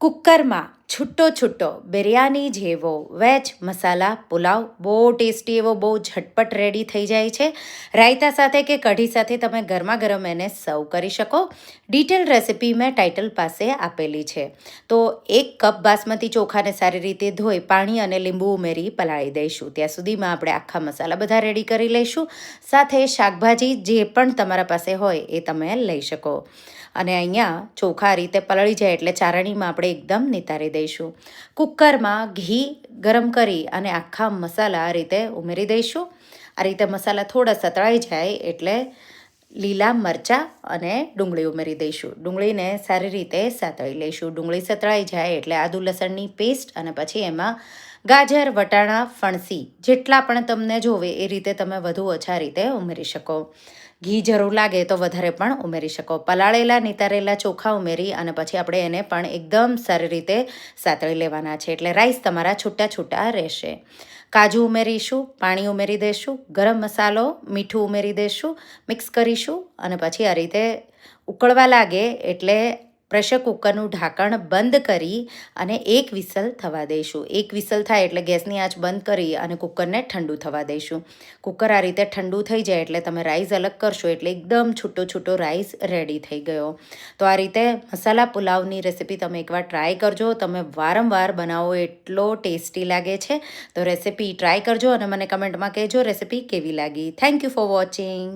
કુકરમાં છૂટો છૂટો બિરયાની જેવો વેજ મસાલા પુલાવ બહુ ટેસ્ટી એવો બહુ ઝટપટ રેડી થઈ જાય છે. રાયતા સાથે કે કઢી સાથે તમે ગરમા ગરમ એને સર્વ કરી શકો. ડિટેલ રેસિપી મેં ટાઇટલ પાસે આપેલી છે. તો 1 કપ બાસમતી ચોખાને સારી રીતે ધોઈ પાણી અને લીંબુ ઉમેરી પલાળી દઈશું. ત્યાં સુધીમાં આપણે આખા મસાલા બધા રેડી કરી લઈશું. સાથે શાકભાજી જે પણ તમારા પાસે હોય એ તમે લઈ શકો. અને અહીંયા ચોખા આ રીતે પલળી જાય એટલે ચારણીમાં આપણે એકદમ નિતારી દઈશું. કુકરમાં ઘી ગરમ કરી અને આખા મસાલા આ રીતે ઉમેરી દઈશું. આ રીતે મસાલા થોડા સતળાઈ જાય એટલે લીલા મરચાં અને ડુંગળી ઉમેરી દઈશું. ડુંગળીને સારી રીતે સાતળી લઈશું. ડુંગળી સતળાઈ જાય એટલે આદુ લસણની પેસ્ટ અને પછી એમાં ગાજર વટાણા ફણસી જેટલા પણ તમને જોવે એ રીતે તમે વધુ ઓછા રીતે ઉમેરી શકો. ઘી જરૂર લાગે તો વધારે પણ ઉમેરી શકો. પલાળેલા નિતારેલા ચોખા ઉમેરી અને પછી આપણે એને પણ એકદમ સારી રીતે સાતળી લેવાના છે એટલે રાઈસ તમારા છૂટા છૂટા રહેશે. કાજુ ઉમેરીશું, પાણી ઉમેરી દઈશું, ગરમ મસાલો મીઠું ઉમેરી દઈશું, મિક્સ કરીશું અને પછી આ રીતે ઉકળવા લાગે એટલે પ્રેશર કુકરનું ઢાંકણ બંધ કરી અને 1 વિસલ થવા દઈશું. 1 વિસલ થાય એટલે ગેસની આંચ બંધ કરી અને કુકરને ઠંડુ થવા દઈશું. કુકર આ રીતે ઠંડુ થઈ જાય એટલે તમે રાઈસ અલગ કરશો એટલે એકદમ છૂટો છૂટો રાઈસ રેડી થઈ ગયો. તો આ રીતે મસાલા પુલાવની રેસિપી તમે એકવાર ટ્રાય કરજો. તમે વારંવાર બનાવો એટલો ટેસ્ટી લાગે છે. તો રેસિપી ટ્રાય કરજો અને મને કમેન્ટમાં કહેજો રેસિપી કેવી લાગી. Thank you for watching.